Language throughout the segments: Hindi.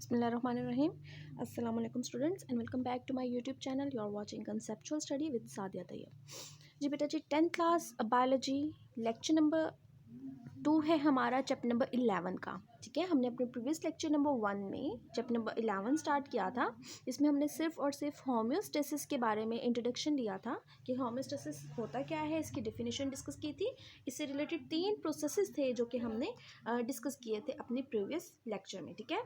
Bismillahirrahmanirrahim. Assalamu alaikum students and welcome back to my YouTube channel. You are watching Conceptual Study with Sadia Tayyab. जी बेटा जी 10th class biology lecture number 2 है हमारा चैप्टर नंबर 11 का। ठीक है, हमने अपने प्रीवियस लेक्चर नंबर 1 में चैप्टर नंबर 11 स्टार्ट किया था। इसमें हमने सिर्फ और सिर्फ होम्योस्टेसिस के बारे में इंट्रोडक्शन दिया था कि होम्योस्टेसिस होता क्या है, इसकी डेफिनेशन डिस्कस की थी। इससे रिलेटेड 3 प्रोसेसेस थे जो कि हमने डिस्कस किए थे अपनी प्रीवियस लेक्चर में। ठीक है,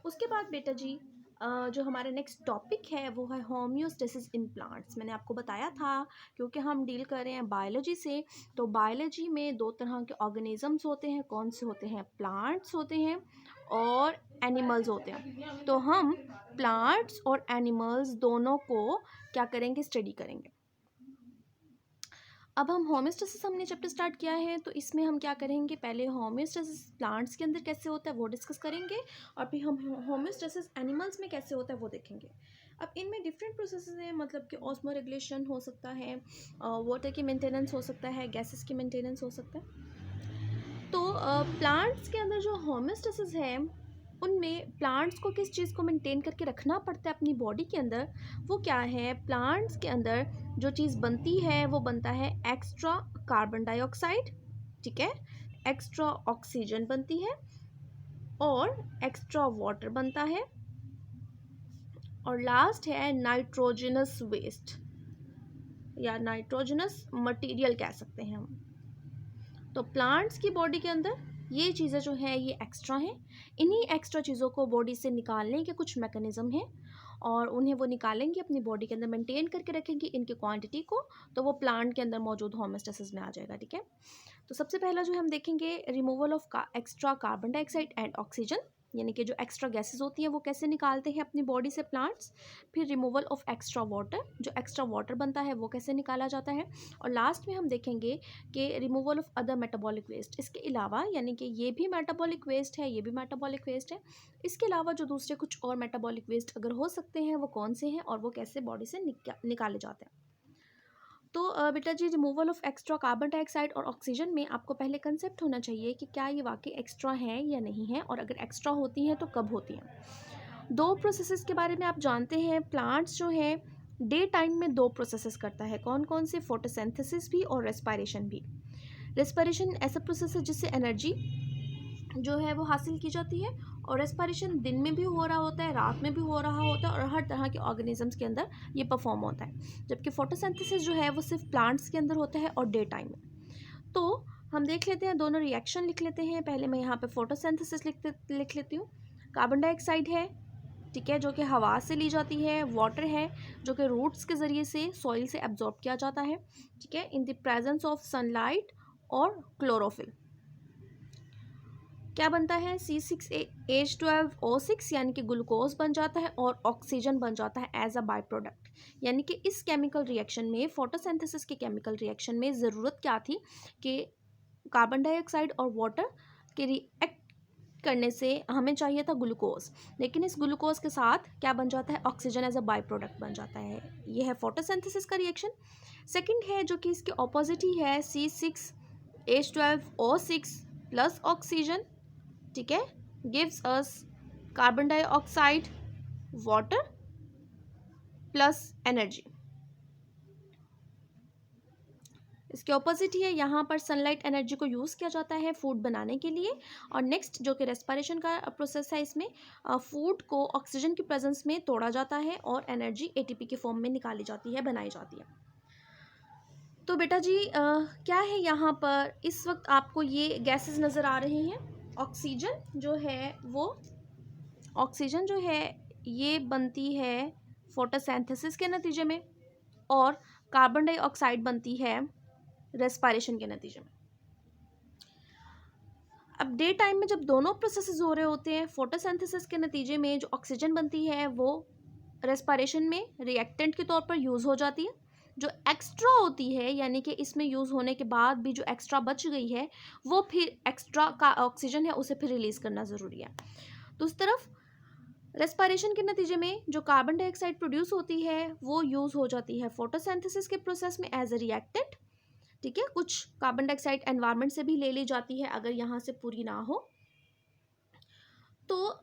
उसके बाद बेटा जी जो हमारा नेक्स्ट टॉपिक है वो है होम्योस्टेसिस इन प्लांट्स। मैंने आपको बताया था क्योंकि हम डील कर रहे हैं बायोलॉजी से, तो बायोलॉजी में 2 तरह के ऑर्गेनिजम्स होते हैं। कौन से होते हैं? प्लांट्स होते हैं और एनिमल्स होते हैं। तो हम प्लांट्स और एनिमल्स दोनों को क्या करेंगे? स्टडी करेंगे। अब हम होम्योस्टेसिस हमने चैप्टर स्टार्ट किया है, तो इसमें हम क्या करेंगे? पहले होम्योस्टेसिस प्लांट्स के अंदर कैसे होता है वो डिस्कस करेंगे और फिर हम होम्योस्टेसिस एनिमल्स में कैसे होता है वो देखेंगे। अब इनमें डिफरेंट प्रोसेसेस हैं, मतलब कि ऑस्मो रेगुलेशन हो सकता है, वाटर की मेंटेनेंस हो सकता है, गैसेस की मेंटेनेंस हो सकता है। तो प्लांट्स के अंदर जो होम्योस्टेसिस है उनमें प्लांट्स को किस चीज़ को मेंटेन करके रखना पड़ता है अपनी बॉडी के अंदर, वो क्या है? प्लांट्स के अंदर जो चीज़ बनती है वो बनता है एक्स्ट्रा कार्बन डाइऑक्साइड, ठीक है, एक्स्ट्रा ऑक्सीजन बनती है और एक्स्ट्रा वाटर बनता है, और लास्ट है नाइट्रोजनस वेस्ट या नाइट्रोजनस मटेरियल कह सकते हैं हम। तो प्लांट्स की बॉडी के अंदर ये चीज़ें जो हैं ये एक्स्ट्रा हैं। इन्हीं एक्स्ट्रा चीज़ों को बॉडी से निकालने के कुछ मैकेनिज़्म हैं और उन्हें वो निकालेंगे, अपनी बॉडी के अंदर मेंटेन करके रखेंगे इनकी क्वांटिटी को, तो वो प्लांट के अंदर मौजूद होम्योस्टेसिस में आ जाएगा। ठीक है, तो सबसे पहला जो हम देखेंगे removal of extra carbon dioxide and oxygen, यानी कि जो एक्स्ट्रा गैसेस होती हैं वो कैसे निकालते हैं अपनी बॉडी से प्लांट्स। फिर रिमूवल ऑफ एक्स्ट्रा वाटर, जो एक्स्ट्रा वाटर बनता है वो कैसे निकाला जाता है। और लास्ट में हम देखेंगे कि removal of other metabolic waste, इसके अलावा यानी कि ये भी मेटाबॉलिक वेस्ट है, ये भी मेटाबॉलिक वेस्ट है, इसके अलावा जो दूसरे कुछ और मेटाबॉलिक वेस्ट अगर हो सकते हैं वो कौन से हैं और वो कैसे बॉडी से निकाले जाते हैं। तो बेटा ji removal of extra carbon dioxide और ऑक्सीजन में आपको पहले कंसेप्ट होना चाहिए कि क्या ये वाकई एक्स्ट्रा है या नहीं है, और अगर एक्स्ट्रा होती हैं तो कब होती हैं। 2 प्रोसेसेस के बारे में आप जानते हैं, प्लांट्स जो है डे टाइम में 2 प्रोसेसेस करता है। कौन कौन से? फोटोसिंथेसिस भी और रेस्पिरेशन भी। रेस्पिरेशन ऐसा प्रोसेस है जिससे एनर्जी जो है वो हासिल की जाती है, और रेस्पिरेशन दिन में भी हो रहा होता है, रात में भी हो रहा होता है, और हर तरह के ऑर्गेनिजम्स के अंदर ये परफॉर्म होता है। जबकि फोटोसिंथेसिस जो है वो सिर्फ प्लांट्स के अंदर होता है और डे टाइम में। तो हम देख लेते हैं, दोनों रिएक्शन लिख लेते हैं। पहले मैं यहाँ पे फोटोसिंथेसिस लिख लेती हूँ। कार्बन डाइऑक्साइड है, ठीक है, जो कि हवा से ली जाती है। वाटर है जो कि रूट्स के ज़रिए से सॉइल से एब्जॉर्ब किया जाता है, ठीक है, in the presence of sunlight और क्लोरोफिल। क्या बनता है? C6H12O6 यानी कि ग्लूकोज बन जाता है और ऑक्सीजन बन जाता है एज अ बाय प्रोडक्ट। यानी कि इस केमिकल रिएक्शन में, फोटोसिंथेसिस के केमिकल रिएक्शन में ज़रूरत क्या थी कि कार्बन डाइऑक्साइड और वाटर के रिएक्ट करने से हमें चाहिए था ग्लूकोज, लेकिन इस ग्लूकोज के साथ क्या बन जाता है? Oxygen as a by product बन जाता है। ये है फोटोसिंथेसिस का रिएक्शन। सेकेंड है जो कि इसके ऑपोजिट ही है, C6H12O6 प्लस ऑक्सीजन, ठीक है, gives us carbon dioxide, water plus energy. इसके ऑपोजिट ही है, यहाँ पर सनलाइट एनर्जी को यूज़ किया जाता है फूड बनाने के लिए। और नेक्स्ट जो कि रेस्पिरेशन का प्रोसेस है, इसमें फूड को ऑक्सीजन की प्रेजेंस में तोड़ा जाता है और एनर्जी एटीपी के फॉर्म में निकाली जाती है, बनाई जाती है। तो बेटा जी क्या है यहाँ पर इस वक्त आपको ये गैसेस नज़र आ रही हैं। ऑक्सीजन जो है ये बनती है फोटोसिंथेसिस के नतीजे में, और कार्बन डाइऑक्साइड बनती है रेस्पिरेशन के नतीजे में। अब डे टाइम में जब दोनों प्रोसेसेस हो रहे होते हैं, फोटोसिंथेसिस के नतीजे में जो ऑक्सीजन बनती है वो रेस्पिरेशन में रिएक्टेंट के तौर पर यूज़ हो जाती है। जो एक्स्ट्रा होती है यानी कि इसमें यूज़ होने के बाद भी जो एक्स्ट्रा बच गई है वो फिर एक्स्ट्रा का ऑक्सीजन है उसे फिर रिलीज़ करना ज़रूरी है। तो उस तरफ रेस्पिरेशन के नतीजे में जो कार्बन डाइऑक्साइड प्रोड्यूस होती है वो यूज़ हो जाती है फोटोसिंथेसिस के प्रोसेस में एज अ रिएक्टेंट, ठीक है। कुछ कार्बन डाइऑक्साइड एनवायरनमेंट से भी ले ली जाती है अगर यहाँ से पूरी ना हो। तो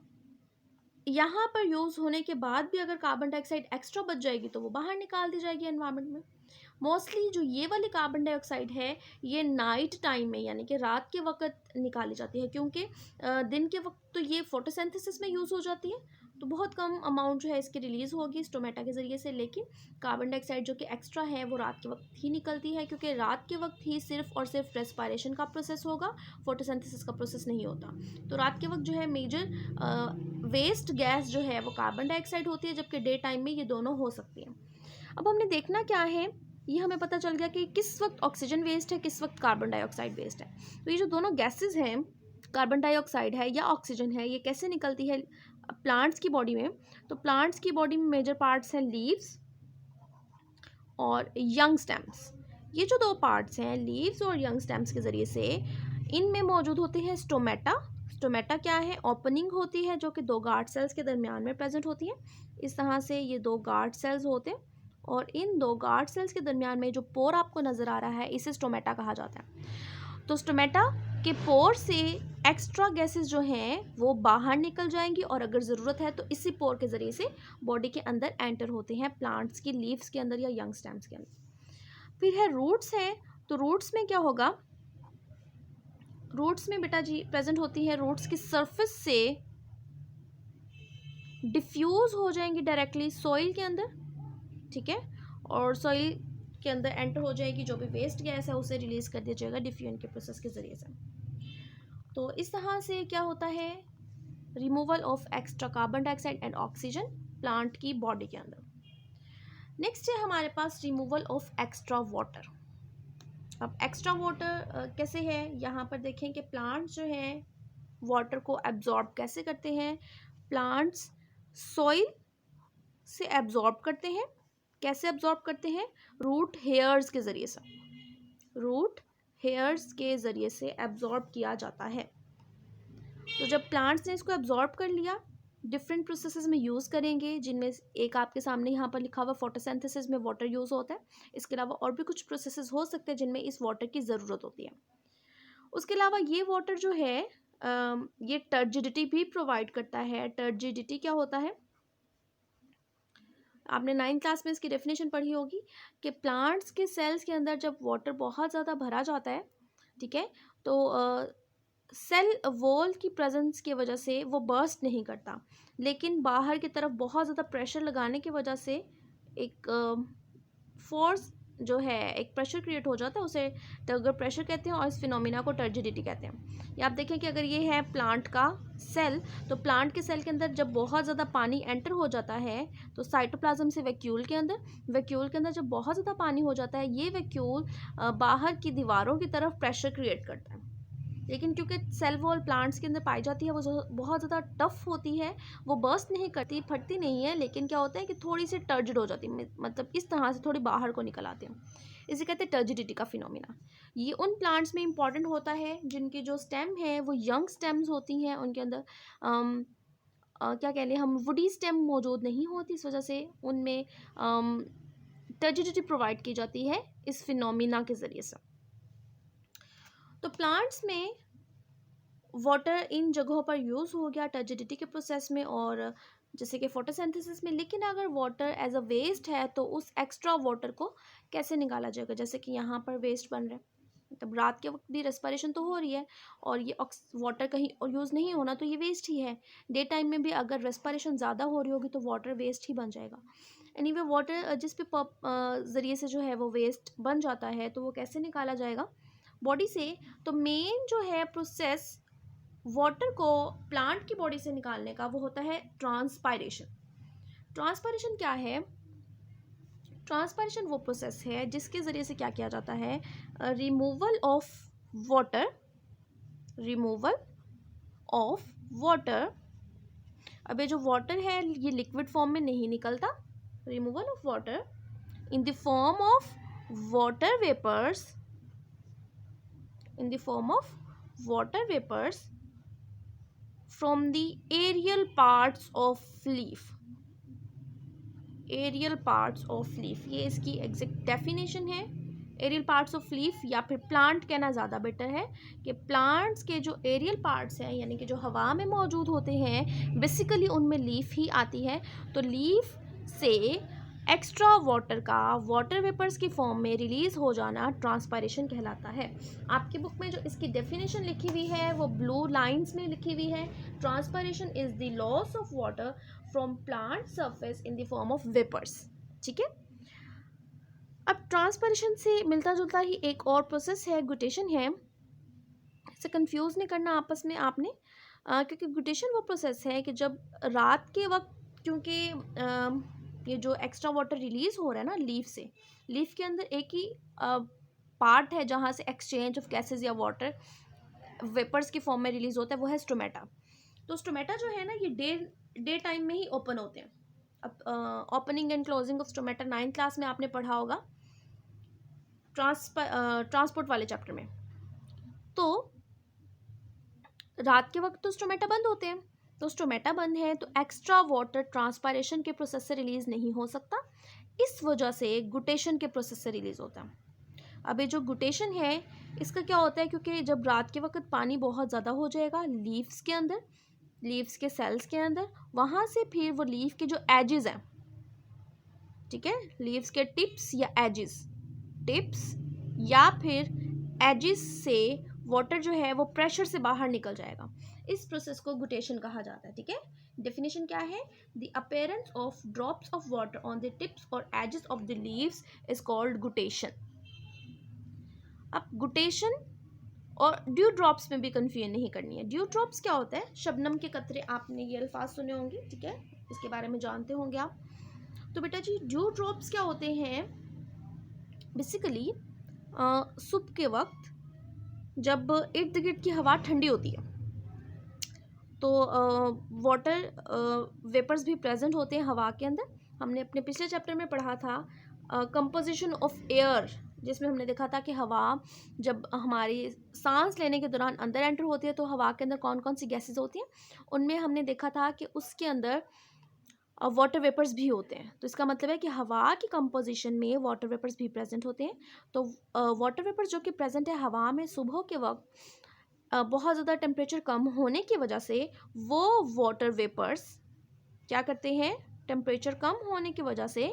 यहाँ पर यूज़ होने के बाद भी अगर कार्बन डाइऑक्साइड एक्स्ट्रा बच जाएगी तो वो बाहर निकाल दी जाएगी एनवायरनमेंट में। मोस्टली जो ये वाली कार्बन डाइऑक्साइड है ये नाइट टाइम में यानी कि रात के वक्त निकाली जाती है, क्योंकि दिन के वक्त तो ये फोटोसिंथेसिस में यूज़ हो जाती है, तो बहुत कम अमाउंट जो है इसकी रिलीज़ होगी स्टोमेटा के ज़रिए से। लेकिन कार्बन डाइऑक्साइड जो कि एक्स्ट्रा है वो रात के वक्त ही निकलती है, क्योंकि रात के वक्त ही सिर्फ और सिर्फ रेस्पायरेशन का प्रोसेस होगा, फोटोसिंथेसिस का प्रोसेस नहीं होता। तो रात के वक्त जो है मेजर वेस्ट गैस जो है वो कार्बन डाइऑक्साइड होती है, जबकि डे टाइम में ये दोनों हो सकती हैं। अब हमने देखना क्या है, ये हमें पता चल गया कि किस वक्त ऑक्सीजन वेस्ट है, किस वक्त कार्बन डाइऑक्साइड वेस्ट है। तो ये जो दोनों गैसेस हैं, कार्बन डाइऑक्साइड है या ऑक्सीजन है, ये कैसे निकलती है प्लांट्स की बॉडी में। तो प्लांट्स की बॉडी में मेजर पार्ट्स हैं लीव्स और यंग स्टेम्स। ये जो दो पार्ट्स हैं लीव्स और यंग स्टेम्स के ज़रिए से इनमें मौजूद होते हैं स्टोमेटा। स्टोमेटा क्या है, ओपनिंग होती है जो कि दो गार्ड सेल्स के दरमियान में प्रेजेंट होती है। इस तरह से ये दो गार्ड सेल्स होते हैं और इन दो गार्ड सेल्स के दरमियान में जो पोर आपको नज़र आ रहा है इसे स्टोमेटा कहा जाता है। तो स्टोमेटा के पोर से एक्स्ट्रा गैसेस जो हैं वो बाहर निकल जाएंगी और अगर ज़रूरत है तो इसी पोर के ज़रिए से बॉडी के अंदर एंटर होते हैं प्लांट्स की लीव्स के अंदर या यंग स्टेम्स के अंदर। फिर है रूट्स हैं, तो रूट्स में क्या होगा, रूट्स में बेटा जी प्रेजेंट होती है, रूट्स की सरफेस से डिफ्यूज़ हो जाएंगी डायरेक्टली सॉइल के अंदर, ठीक है, और सॉइल के अंदर एंटर हो जाएगी, जो भी वेस्ट गैस है उसे रिलीज़ कर दिया जाएगा डिफ्यूजन के प्रोसेस के ज़रिए से। तो इस तरह से क्या होता है, removal of extra carbon dioxide and oxygen plant की बॉडी के अंदर। नेक्स्ट है हमारे पास रिमूवल ऑफ एक्स्ट्रा वाटर। अब एक्स्ट्रा वाटर कैसे है, यहाँ पर देखें कि प्लांट्स जो हैं वाटर को एब्जॉर्ब कैसे करते हैं। प्लांट्स सॉइल से एब्जॉर्ब करते हैं, कैसे एब्जॉर्ब करते हैं, रूट हेयर्स के ज़रिए से, रूट हेयर्स के ज़रिए से एब्जॉर्ब किया जाता है। तो जब प्लांट्स ने इसको एब्जॉर्ब कर लिया, डिफरेंट प्रोसेसेस में यूज़ करेंगे, जिनमें एक आपके सामने यहाँ पर लिखा हुआ फोटोसिंथेसिस में वाटर यूज़ होता है। इसके अलावा और भी कुछ प्रोसेसेस हो सकते हैं जिनमें इस वाटर की ज़रूरत होती है। उसके अलावा ये वाटर जो है ये टर्जिडिटी भी प्रोवाइड करता है। टर्जिडिटी क्या होता है, आपने 9th क्लास में इसकी डेफिनेशन पढ़ी होगी कि प्लांट्स के सेल्स के अंदर जब वाटर बहुत ज़्यादा भरा जाता है, ठीक है, तो सेल वॉल की प्रेजेंस की वजह से वो बर्स्ट नहीं करता, लेकिन बाहर की तरफ बहुत ज़्यादा प्रेशर लगाने की वजह से एक फोर्स जो है, एक प्रेशर क्रिएट हो जाता है, उसे टर्गर प्रेशर कहते हैं और इस फिनोमिना को टर्जिडिटी कहते हैं। ये आप देखें कि अगर ये है प्लांट का सेल, तो प्लांट के सेल के अंदर जब बहुत ज़्यादा पानी एंटर हो जाता है तो साइटोप्लाज्म से वैक्यूल के अंदर जब बहुत ज़्यादा पानी हो जाता है, ये वैक्यूल बाहर की दीवारों की तरफ प्रेशर क्रिएट करता है। लेकिन क्योंकि सेल वॉल प्लांट्स के अंदर पाई जाती है वो बहुत ज़्यादा टफ होती है, वो बर्स्ट नहीं करती, फटती नहीं है, लेकिन क्या होता है कि थोड़ी सी टर्जिड हो जाती है, मतलब इस तरह से थोड़ी बाहर को निकल आती है। इसे कहते हैं टर्जिडिटी का फिनोमिना। ये उन प्लांट्स में इंपॉर्टेंट होता है जिनकी जो स्टेम है वो यंग स्टेम्स होती हैं, उनके अंदर क्या कह लें हम, वुडी स्टेम मौजूद नहीं होती, इस वजह से उनमें टर्जिडिटी प्रोवाइड की जाती है इस फिनोमिना के ज़रिए से। तो प्लांट्स में वाटर इन जगहों पर यूज़ हो गया टर्जिडिटी के प्रोसेस में और जैसे कि फोटोसिंथेसिस में। लेकिन अगर वाटर एज अ वेस्ट है तो उस एक्स्ट्रा वाटर को कैसे निकाला जाएगा, जैसे कि यहाँ पर वेस्ट बन रहा है, मतलब रात के वक्त भी रेस्पिरेशन तो हो रही है और ये वाटर कहीं और यूज़ नहीं होना तो ये वेस्ट ही है। डे टाइम में भी अगर रेस्पिरेशन ज़्यादा हो रही होगी तो वाटर वेस्ट ही बन जाएगा। एनीवे वाटर जिस पे ज़रिए से जो है वो वेस्ट बन जाता है, तो वो कैसे निकाला जाएगा बॉडी से। तो मेन जो है प्रोसेस वाटर को प्लांट की बॉडी से निकालने का वो होता है ट्रांसपायरेशन। ट्रांसपायरेशन क्या है, ट्रांसपायरेशन वो प्रोसेस है जिसके ज़रिए से क्या किया जाता है, removal of water, removal of water. अब ये जो वाटर है ये लिक्विड फॉर्म में नहीं निकलता, removal of water in the form of water vapours, in the form of water vapours from the aerial parts of leaf, aerial parts of leaf, ये इसकी एग्जैक्ट डेफिनेशन है। एरियल पार्ट्स ऑफ लीफ, या फिर प्लांट कहना ज़्यादा बेटर है कि प्लांट्स के जो एरियल पार्ट्स हैं यानी कि जो हवा में मौजूद होते हैं, बेसिकली उनमें लीफ ही आती है। तो लीफ से एक्स्ट्रा वाटर का वाटर वेपर्स की फॉर्म में रिलीज हो जाना ट्रांसपायरेशन कहलाता है। आपकी बुक में जो इसकी डेफिनेशन लिखी हुई है वो ब्लू लाइंस में लिखी हुई है। Transpiration is the loss of water from plant surface in the form of vapours. ठीक है, अब ट्रांसपायरेशन से मिलता जुलता ही एक और प्रोसेस है, गुटेशन है। इसे कंफ्यूज नहीं करना आपस में आपने, क्योंकि गुटेशन वो प्रोसेस है कि जब रात के वक्त, क्योंकि ये जो एक्स्ट्रा वाटर रिलीज हो रहा है ना लीफ से, लीफ के अंदर एक ही पार्ट है जहाँ से एक्सचेंज ऑफ गैसेस या वाटर वेपर्स की फॉर्म में रिलीज होता है, वो है स्टोमेटा। तो स्टोमेटा जो है ना ये डे टाइम में ही ओपन होते हैं। अब opening and closing of stomata 9th class में आपने पढ़ा होगा ट्रांसपोर्ट वाले चैप्टर में। तो रात के वक्त तो स्टोमेटा बंद होते हैं, तो स्टोमेटा बंद है तो एक्स्ट्रा वाटर ट्रांसपायरेशन के प्रोसेस से रिलीज नहीं हो सकता, इस वजह से गुटेशन के प्रोसेस से रिलीज होता है। अब ये जो गुटेशन है इसका क्या होता है, क्योंकि जब रात के वक्त पानी बहुत ज़्यादा हो जाएगा लीव्स के अंदर, लीव्स के सेल्स के अंदर, वहाँ से फिर वो लीफ के जो एजेस हैं, ठीक है, लीव्स के टिप्स या एजेस, टिप्स या फिर एजेस से वाटर जो है वो प्रेशर से बाहर निकल जाएगा। इस प्रोसेस को गुटेशन कहा जाता है। ठीक है, डेफिनेशन क्या है, the appearance of drops of water on the tips और edges of the leaves is called guttation. अब गुटेशन और ड्यू ड्रॉप्स में भी कंफ्यूजन नहीं करनी है। ड्यू ड्रॉप्स क्या होता है, शबनम के कतरे, आपने ये अल्फाज सुने होंगे, ठीक है, इसके बारे में जानते होंगे आप। तो बेटा जी ड्यू ड्रॉप्स क्या होते हैं, बेसिकली सुबह के वक्त जब इर्द गिर्द की हवा ठंडी होती है तो वाटर वेपर्स भी प्रेजेंट होते हैं हवा के अंदर। हमने अपने पिछले चैप्टर में पढ़ा था कंपोजिशन ऑफ एयर, जिसमें हमने देखा था कि हवा जब हमारी सांस लेने के दौरान अंदर एंटर होती है तो हवा के अंदर कौन कौन सी गैसेस होती हैं, उनमें हमने देखा था कि उसके अंदर वाटर वेपर्स भी होते हैं। तो इसका मतलब है कि हवा की कंपोजिशन में वाटर वेपर्स भी प्रेजेंट होते हैं। तो वाटर वेपर्स जो कि प्रेजेंट है हवा में सुबह के वक्त, बहुत ज़्यादा टेम्परेचर कम होने की वजह से वो वाटर वेपर्स क्या करते हैं, टेम्परेचर कम होने की वजह से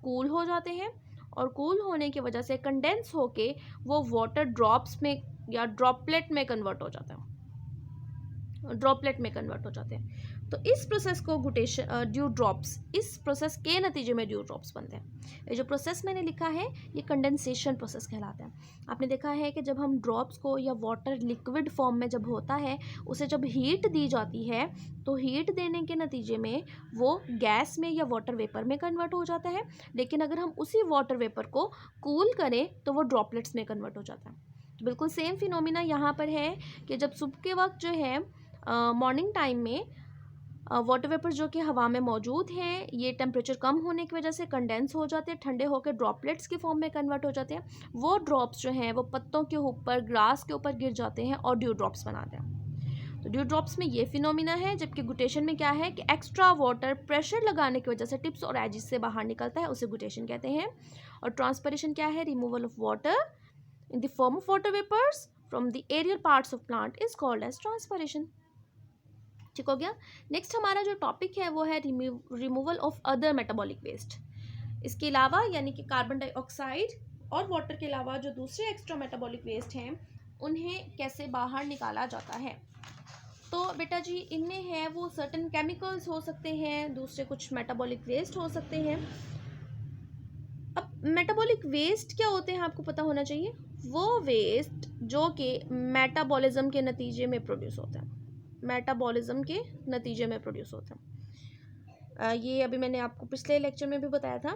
कूल हो जाते हैं, और कूल होने की वजह से कंडेंस होके वो वाटर ड्रॉप्स में या ड्रॉपलेट में कन्वर्ट हो जाता है, ड्रॉपलेट में कन्वर्ट हो जाते हैं। तो इस प्रोसेस को गुटेशन ड्यू ड्रॉप्स, इस प्रोसेस के नतीजे में ड्यू ड्रॉप्स बनते हैं। ये जो प्रोसेस मैंने लिखा है ये कंडेंसेशन प्रोसेस कहलाता है। आपने देखा है कि जब हम ड्रॉप्स को या वाटर लिक्विड फॉर्म में जब होता है उसे जब हीट दी जाती है तो हीट देने के नतीजे में वो गैस में या वाटर वेपर में कन्वर्ट हो जाता है, लेकिन अगर हम उसी वाटर वेपर को कूल करें तो वो ड्रॉपलेट्स में कन्वर्ट हो जाता है। तो बिल्कुल सेम फिनोमिना यहाँ पर है कि जब सुबह के वक्त जो है मॉर्निंग टाइम में वाटर वेपर्स जो कि हवा में मौजूद हैं ये टेम्परेचर कम होने की वजह से कंडेंस हो जाते हैं, ठंडे होकर ड्रॉपलेट्स की फॉर्म में कन्वर्ट हो जाते हैं। वो ड्रॉप्स जो हैं वो पत्तों के ऊपर, ग्रास के ऊपर गिर जाते हैं और ड्यू ड्रॉप्स बनाते हैं। तो ड्यू ड्रॉप्स में ये फिनोमिना है, जबकि गुटेशन में क्या है कि एक्स्ट्रा वाटर प्रेशर लगाने की वजह से टिप्स और एजेस से बाहर निकलता है, उसे गुटेशन कहते हैं। और ट्रांसपिरेशन क्या है, removal of water in the form of water vapors from the aerial parts of plant is called as transpiration। ठीक हो गया। नेक्स्ट हमारा जो टॉपिक है वो है removal of other metabolic waste. इसके अलावा यानी कि कार्बन डाइऑक्साइड और वाटर के अलावा जो दूसरे एक्स्ट्रा मेटाबॉलिक वेस्ट हैं उन्हें कैसे बाहर निकाला जाता है। तो बेटा जी इनमें है वो सर्टेन केमिकल्स हो सकते हैं, दूसरे कुछ मेटाबॉलिक वेस्ट हो सकते हैं। अब मेटाबॉलिक वेस्ट क्या होते हैं आपको पता होना चाहिए, वो वेस्ट जो कि मेटाबॉलिज्म के नतीजे में प्रोड्यूस होता है, मेटाबॉलिज्म के नतीजे में प्रोड्यूस होता है। ये अभी मैंने आपको पिछले लेक्चर में भी बताया था,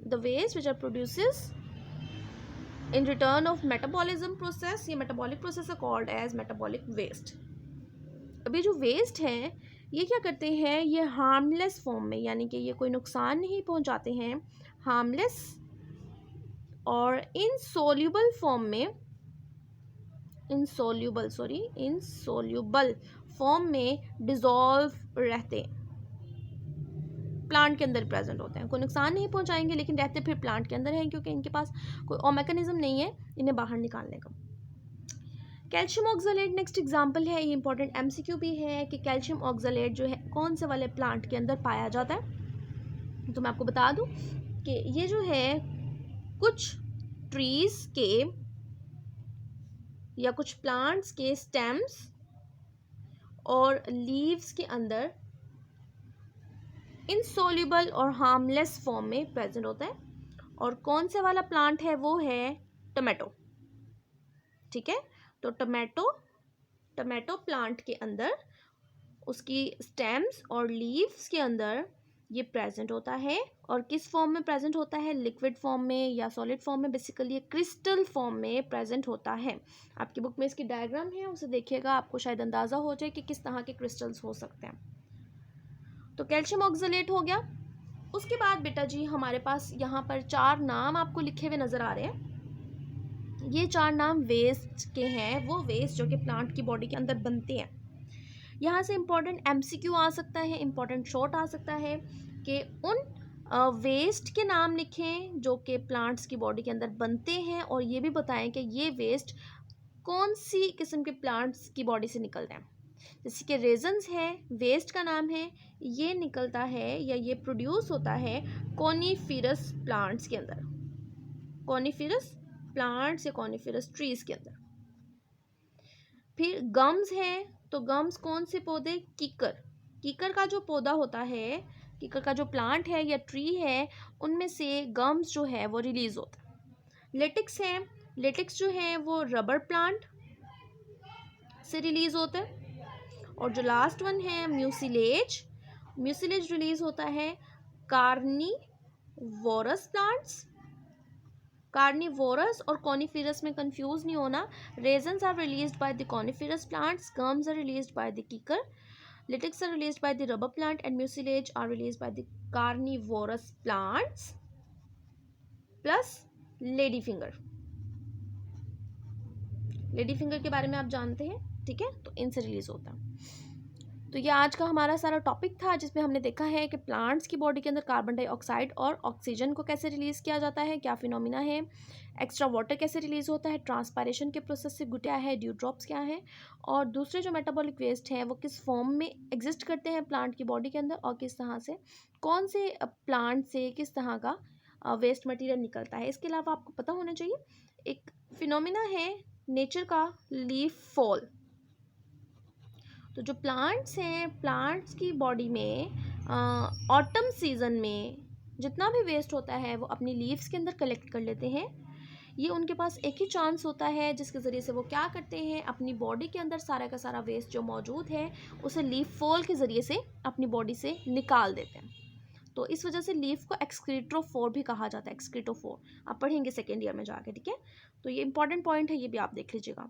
the waste which are produces in return of metabolism process, ये metabolic process are called as metabolic waste. अभी जो वेस्ट हैं ये क्या करते हैं, ये हार्मलेस फॉर्म में यानी कि ये कोई नुकसान नहीं पहुंचाते हैं, हार्मलेस और इनसोल्यूबल फॉर्म में, इनसोल्यूबल फॉर्म में डिसॉल्व रहते हैं। प्लांट के अंदर प्रेजेंट होते हैं, कोई नुकसान नहीं पहुंचाएंगे लेकिन रहते फिर प्लांट के अंदर हैं, क्योंकि इनके पास कोई और मैकेनिज्म नहीं है इन्हें बाहर निकालने का। कैल्शियम ऑक्सलेट नेक्स्ट एग्जांपल है, ये इंपॉर्टेंट एमसीक्यू भी है कि कैल्शियम ऑक्सलेट जो है कौन से वाले प्लांट के अंदर पाया जाता है। तो मैं आपको बता दूं कि ये जो है कुछ ट्रीज के या कुछ प्लांट्स के स्टेम्स और लीव्स के अंदर इनसोल्यूबल और हार्मलेस फॉर्म में प्रेजेंट होता है। और कौन सा वाला प्लांट है वो है टोमेटो, ठीक है। तो टोमेटो प्लांट के अंदर उसकी स्टेम्स और लीव्स के अंदर ये प्रेजेंट होता है। और किस फॉर्म में प्रेजेंट होता है, लिक्विड फॉर्म में या सॉलिड फॉर्म में, बेसिकली ये क्रिस्टल फॉर्म में प्रेजेंट होता है। आपकी बुक में इसकी डायग्राम है, उसे देखिएगा, आपको शायद अंदाज़ा हो जाए कि किस तरह के क्रिस्टल्स हो सकते हैं। तो कैल्शियम ऑक्सलेट हो गया। उसके बाद बेटा जी हमारे पास यहाँ पर 4 नाम आपको लिखे हुए नज़र आ रहे हैं। ये 4 नाम वेस्ट के हैं, वो वेस्ट जो कि प्लांट की बॉडी के अंदर बनते हैं। यहाँ से इम्पॉर्टेंट एमसीक्यू आ सकता है, इम्पॉर्टेंट शॉर्ट आ सकता है कि उन वेस्ट के नाम लिखें जो कि प्लांट्स की बॉडी के अंदर बनते हैं, और ये भी बताएं कि ये वेस्ट कौन सी किस्म के प्लांट्स की बॉडी से निकलते हैं। जैसे कि रेजन्स है, वेस्ट का नाम है, ये निकलता है या ये प्रोड्यूस होता है कॉनिफेरस प्लांट्स के अंदर, कॉनिफेरस प्लांट्स या कॉनिफेरस ट्रीज के अंदर। फिर गम्स है, तो गम्स कौन से पौधे, कीकर का जो पौधा होता है, कीकर का जो प्लांट है या ट्री है, उनमें से गम्स जो है वो रिलीज होता है। लेटेक्स है, लेटेक्स जो है वो रबर प्लांट से रिलीज होता है। और जो लास्ट वन है म्यूसिलेज, म्यूसिलेज रिलीज होता है कार्निवोरस प्लांट्स। कार्निवोरस और कॉनिफेरस में कंफ्यूज नहीं होना। Resins are released by the coniferous plants, gums are released by the kikar, latex are released by the rubber plant and mucilage are released by the carnivorous plants plus lady finger. Lady finger के बारे में आप जानते हैं, ठीक है, तो इनसे रिलीज होता है। तो ये आज का हमारा सारा टॉपिक था जिसमें हमने देखा है कि प्लांट्स की बॉडी के अंदर कार्बन डाइऑक्साइड और ऑक्सीजन को कैसे रिलीज़ किया जाता है, क्या फिनोमिना है, एक्स्ट्रा वाटर कैसे रिलीज़ होता है, ट्रांसपायरेशन के प्रोसेस से क्या है, ड्यू ड्रॉप्स क्या है, और दूसरे जो मेटाबॉलिक वेस्ट हैं वो किस फॉर्म में एग्जिस्ट करते हैं प्लांट की बॉडी के अंदर, और किस तरह से कौन से प्लांट से किस तरह का वेस्ट मटीरियल निकलता है। इसके अलावा आपको पता होना चाहिए एक फिनोमिना है नेचर का, लीफ फॉल। तो जो प्लांट्स हैं, प्लांट्स की बॉडी में ऑटम सीजन में जितना भी वेस्ट होता है वो अपनी लीव्स के अंदर कलेक्ट कर लेते हैं। ये उनके पास एक ही चांस होता है जिसके ज़रिए से वो क्या करते हैं, अपनी बॉडी के अंदर सारा का सारा वेस्ट जो मौजूद है उसे लीफ फॉल के ज़रिए से अपनी बॉडी से निकाल देते हैं। तो इस वजह से लीफ को एक्सक्रीटोफोर भी कहा जाता है, एक्सक्रीटोफोर आप पढ़ेंगे सेकेंड ईयर में जाके, ठीक है। तो ये इंपॉर्टेंट पॉइंट है, ये भी आप देख लीजिएगा।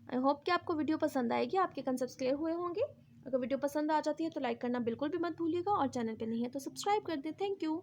आई होप कि आपको वीडियो पसंद आएगी, आपके कंसेप्ट्स क्लियर हुए होंगे। अगर वीडियो पसंद आ जाती है तो लाइक करना बिल्कुल भी मत भूलिएगा, और चैनल पे नहीं है तो सब्सक्राइब कर दें। Thank you.